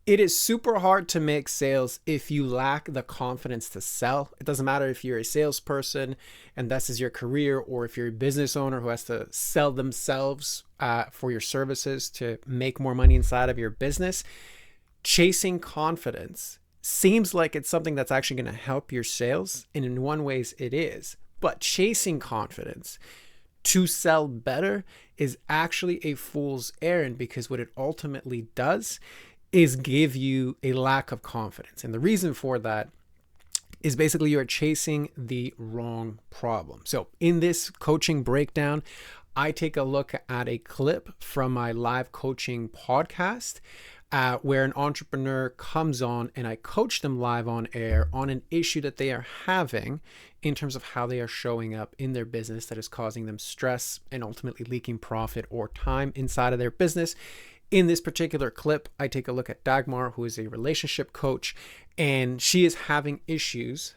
It is super hard to make sales if you lack the confidence to sell. It doesn't matter if you're a salesperson and this is your career, or if you're a business owner who has to sell themselves for your services to make more money inside of your business. Chasing confidence seems like it's something that's actually going to help your sales. And in one ways it is. But chasing confidence to sell better is actually a fool's errand, because what it ultimately does is give you a lack of confidence. And the reason for that is basically you're chasing the wrong problem. So in this coaching breakdown, I take a look at a clip from my live coaching podcast where an entrepreneur comes on and I coach them live on air on an issue that they are having in terms of how they are showing up in their business that is causing them stress and ultimately leaking profit or time inside of their business. In this particular clip, I take a look at Dagmar, who is a relationship coach, and she is having issues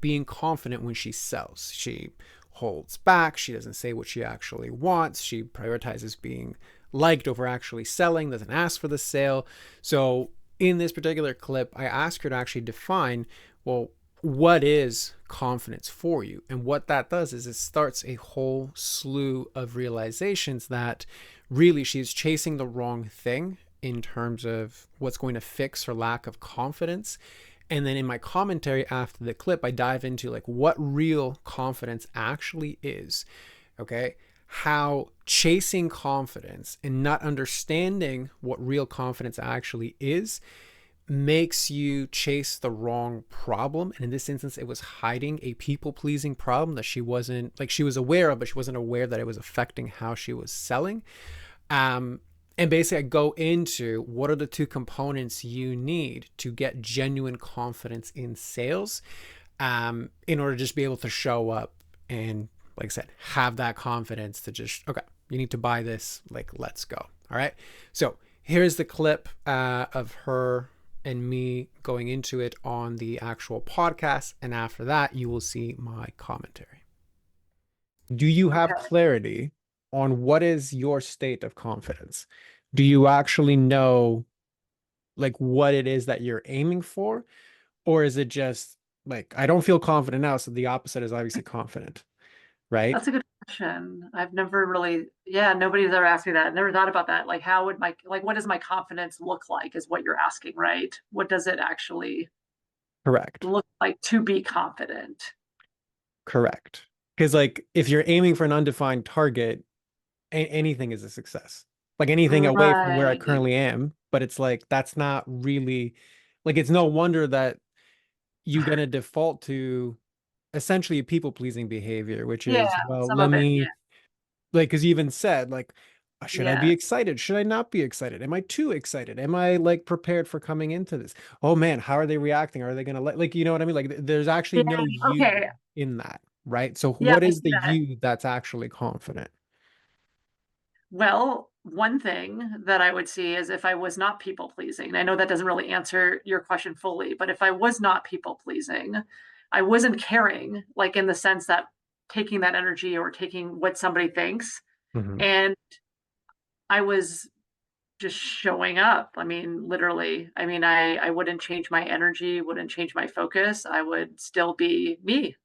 being confident when she sells. She holds back. She doesn't say what she actually wants. She prioritizes being liked over actually selling, doesn't ask for the sale. So in this particular clip, I ask her to actually define, well, what is confidence for you? And what that does is it starts a whole slew of realizations that really she's chasing the wrong thing in terms of what's going to fix her lack of confidence. And then in my commentary after the clip, I dive into like what real confidence actually is. Okay. How chasing confidence and not understanding what real confidence actually is makes you chase the wrong problem. And in this instance, it was hiding a people-pleasing problem that she wasn't, like, she was aware of, but she wasn't aware that it was affecting how she was selling. And basically I go into what are the two components you need to get genuine confidence in sales, in order to just be able to show up and, like I said, have that confidence to just, okay, you need to buy this, like, let's go. All right. So here's the clip of her and me going into it on the actual podcast. And after that, you will see my commentary. Do you have Okay. clarity on what is your state of confidence? Do you actually know like what it is that you're aiming for? Or is it just like, I don't feel confident now, so the opposite is obviously confident, right? That's a good question. I've never really, yeah, nobody's ever asked me that. Never thought about that. Like, how would like, what does my confidence look like is what you're asking, right? What does it actually Correct. look like to be confident? Correct. Because like if you're aiming for an undefined target, anything is a success. Like anything away from where I Right. currently am, but it's like that's not really, like, it's no wonder that you're gonna default to essentially a people pleasing behavior, which Yeah, is, well, some let of it. Yeah. me, like, because you even said, like, should I be Yeah. excited? Should I not be excited? Am I too excited? Am I like prepared for coming into this? Oh man, how are they reacting? Are they gonna like, you know what I mean? Like, there's actually Yeah. no you Okay. in that, right? So, Yeah, what I is see the that. you that's actually confident? Well, one thing that I would see is if I was not people pleasing. And I know that doesn't really answer your question fully, but if I was not people pleasing, I wasn't caring, like in the sense that taking that energy or taking what somebody thinks, Mhm. and I was just showing up. I mean, literally. I mean, I wouldn't change my energy, wouldn't change my focus. I would still be me.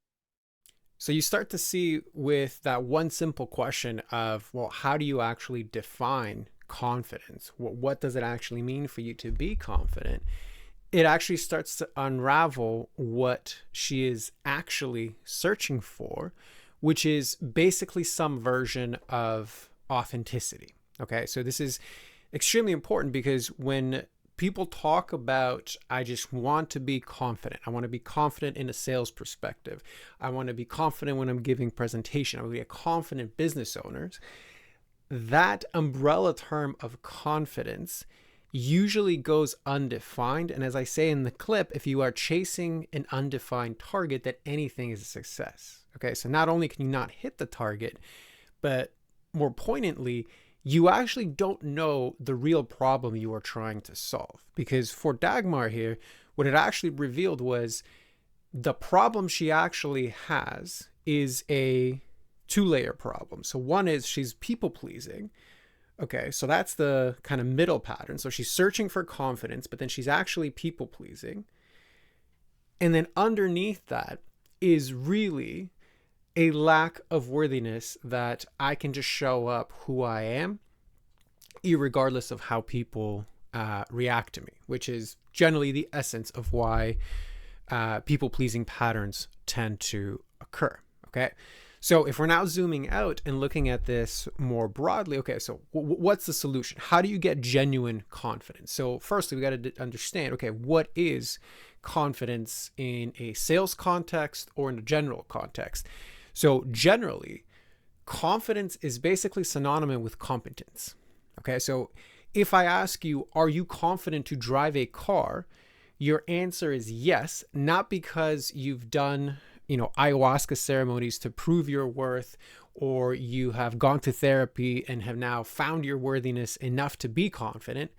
So you start to see with that one simple question of, well, how do you actually define confidence? What does it actually mean for you to be confident? It actually starts to unravel what she is actually searching for, which is basically some version of authenticity. Okay, so this is extremely important because when people talk about, I just want to be confident, I want to be confident in a sales perspective, I want to be confident when I'm giving presentation, I want to be a confident business owner, that umbrella term of confidence usually goes undefined. And as I say in the clip, if you are chasing an undefined target, that anything is a success. Okay, so not only can you not hit the target, but more poignantly, you actually don't know the real problem you are trying to solve. Because for Dagmar here, what it actually revealed was the problem she actually has is a two-layer problem. So one is she's people pleasing, Okay, so that's the kind of middle pattern. So she's searching for confidence, but then she's actually people pleasing. And then underneath that is really a lack of worthiness that I can just show up who I am, irregardless of how people react to me, which is generally the essence of why people pleasing patterns tend to occur. Okay. So if we're now zooming out and looking at this more broadly, okay, so what's the solution? How do you get genuine confidence? So firstly, we got to understand, okay, what is confidence in a sales context or in a general context? So generally, confidence is basically synonymous with competence. Okay, so if I ask you, are you confident to drive a car? Your answer is yes, not because you've done, ayahuasca ceremonies to prove your worth, or you have gone to therapy and have now found your worthiness enough to be confident.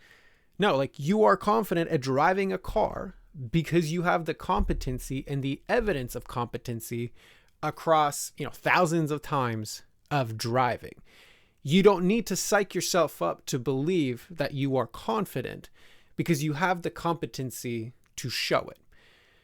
No, like you are confident at driving a car because you have the competency and the evidence of competency across, thousands of times of driving. You don't need to psych yourself up to believe that you are confident because you have the competency to show it.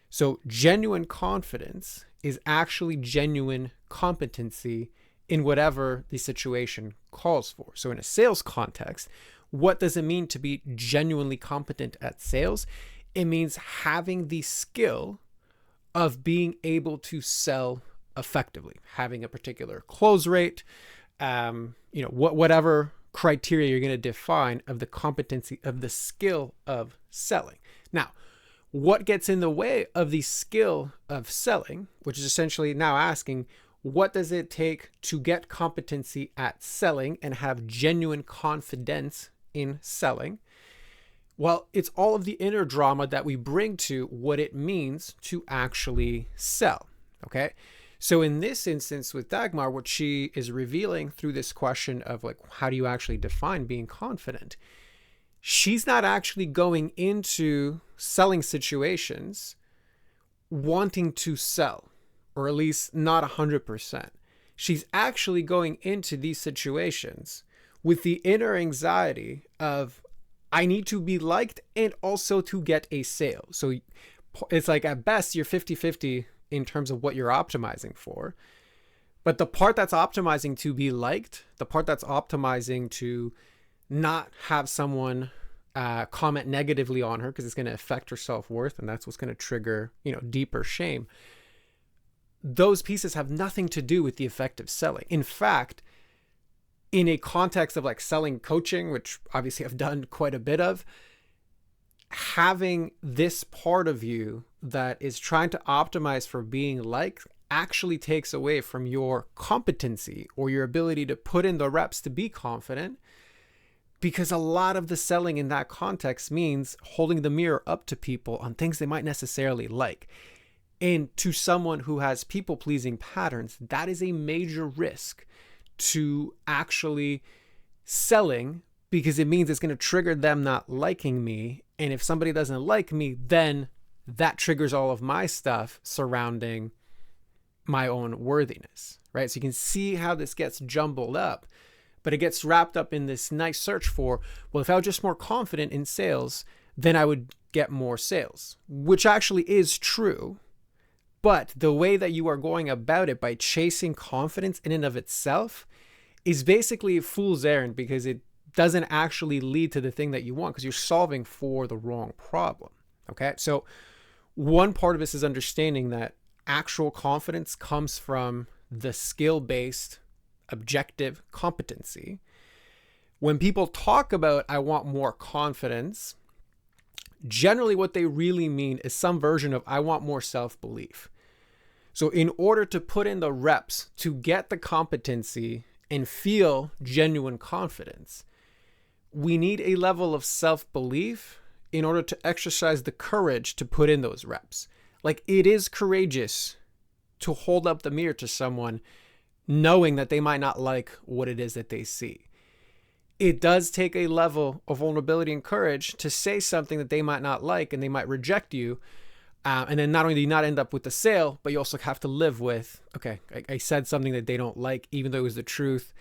So genuine confidence is actually genuine competency in whatever the situation calls for. So in a sales context, what does it mean to be genuinely competent at sales? It means having the skill of being able to sell effectively, having a particular close rate, whatever criteria you're going to define of the competency of the skill of selling. Now, what gets in the way of the skill of selling, which is essentially now asking, what does it take to get competency at selling and have genuine confidence in selling? Well, it's all of the inner drama that we bring to what it means to actually sell. Okay. So in this instance with Dagmar, what she is revealing through this question of like, how do you actually define being confident? She's not actually going into selling situations wanting to sell, or at least not 100%. She's actually going into these situations with the inner anxiety of, I need to be liked and also to get a sale. So it's like at best you're 50-50 in terms of what you're optimizing for. But the part that's optimizing to be liked, the part that's optimizing to not have someone comment negatively on her because it's going to affect her self-worth, and that's what's going to trigger, deeper shame. Those pieces have nothing to do with the effective selling. In fact, in a context of like selling coaching, which obviously I've done quite a bit of, having this part of you that is trying to optimize for being liked actually takes away from your competency or your ability to put in the reps to be confident, because a lot of the selling in that context means holding the mirror up to people on things they might necessarily like. And to someone who has people-pleasing patterns, that is a major risk to actually selling, because it means it's going to trigger them not liking me. And if somebody doesn't like me, then that triggers all of my stuff surrounding my own worthiness, right? So you can see how this gets jumbled up, but it gets wrapped up in this nice search for, well, if I was just more confident in sales, then I would get more sales, which actually is true. But the way that you are going about it by chasing confidence in and of itself is basically a fool's errand, because it doesn't actually lead to the thing that you want, because you're solving for the wrong problem. Okay. So one part of this is understanding that actual confidence comes from the skill-based objective competency. When people talk about, I want more confidence, generally what they really mean is some version of, I want more self-belief. So in order to put in the reps to get the competency and feel genuine confidence, we need a level of self-belief in order to exercise the courage to put in those reps. Like, it is courageous to hold up the mirror to someone knowing that they might not like what it is that they see. It does take a level of vulnerability and courage to say something that they might not like and they might reject you. And then not only do you not end up with the sale, but you also have to live with, okay, I said something that they don't like, even though it was the truth,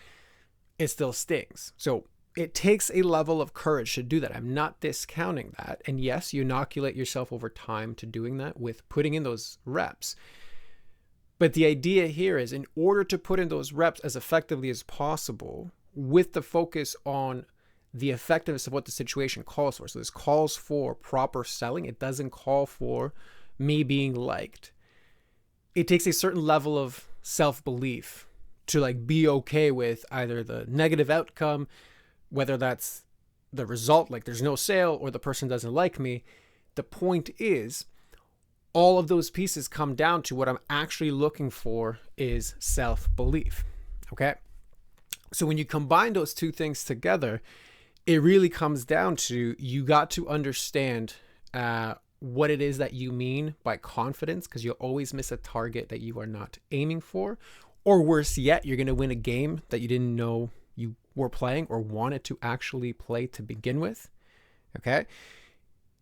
it still stings. So it takes a level of courage to do that. I'm not discounting that. And yes, you inoculate yourself over time to doing that with putting in those reps. But the idea here is, in order to put in those reps as effectively as possible, with the focus on the effectiveness of what the situation calls for. So this calls for proper selling. It doesn't call for me being liked. It takes a certain level of self-belief to like be okay with either the negative outcome, whether that's the result, like there's no sale, or the person doesn't like me. The point is, all of those pieces come down to what I'm actually looking for is self-belief. Okay? So when you combine those two things together, it really comes down to, you got to understand what it is that you mean by confidence, because you'll always miss a target that you are not aiming for. Or worse yet, you're going to win a game that you didn't know you were playing or wanted to actually play to begin with. Okay?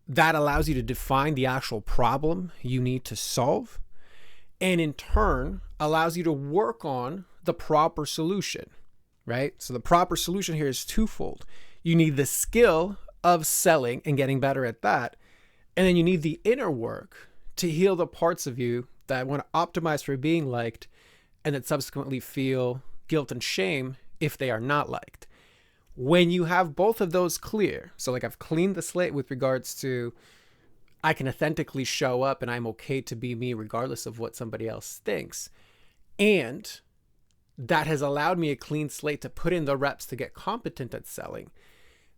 That allows you to define the actual problem you need to solve, and in turn allows you to work on the proper solution, right? So the proper solution here is twofold. You need the skill of selling and getting better at that, and then you need the inner work to heal the parts of you that want to optimize for being liked and that subsequently feel guilt and shame if they are not liked. When you have both of those clear, so like I've cleaned the slate with regards to I can authentically show up and I'm okay to be me regardless of what somebody else thinks, and that has allowed me a clean slate to put in the reps to get competent at selling,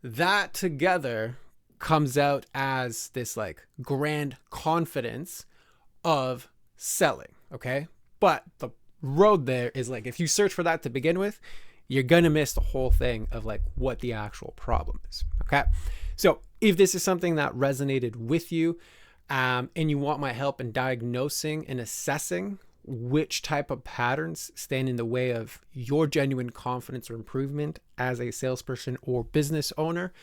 that together comes out as this like grand confidence of selling, okay? But the road there is like, if you search for that to begin with, you're going to miss the whole thing of like what the actual problem is. Okay. So if this is something that resonated with you, and you want my help in diagnosing and assessing which type of patterns stand in the way of your genuine confidence or improvement as a salesperson or business owner,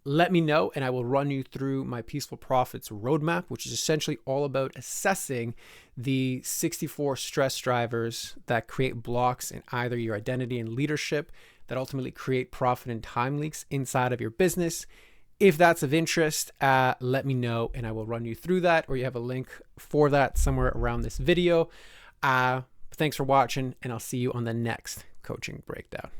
let me know, and I will run you through my Peaceful Profits roadmap, which is essentially all about assessing the 64 stress drivers that create blocks in either your identity and leadership that ultimately create profit and time leaks inside of your business. If that's of interest, let me know, and I will run you through that, or you have a link for that somewhere around this video. Thanks for watching, and I'll see you on the next coaching breakdown.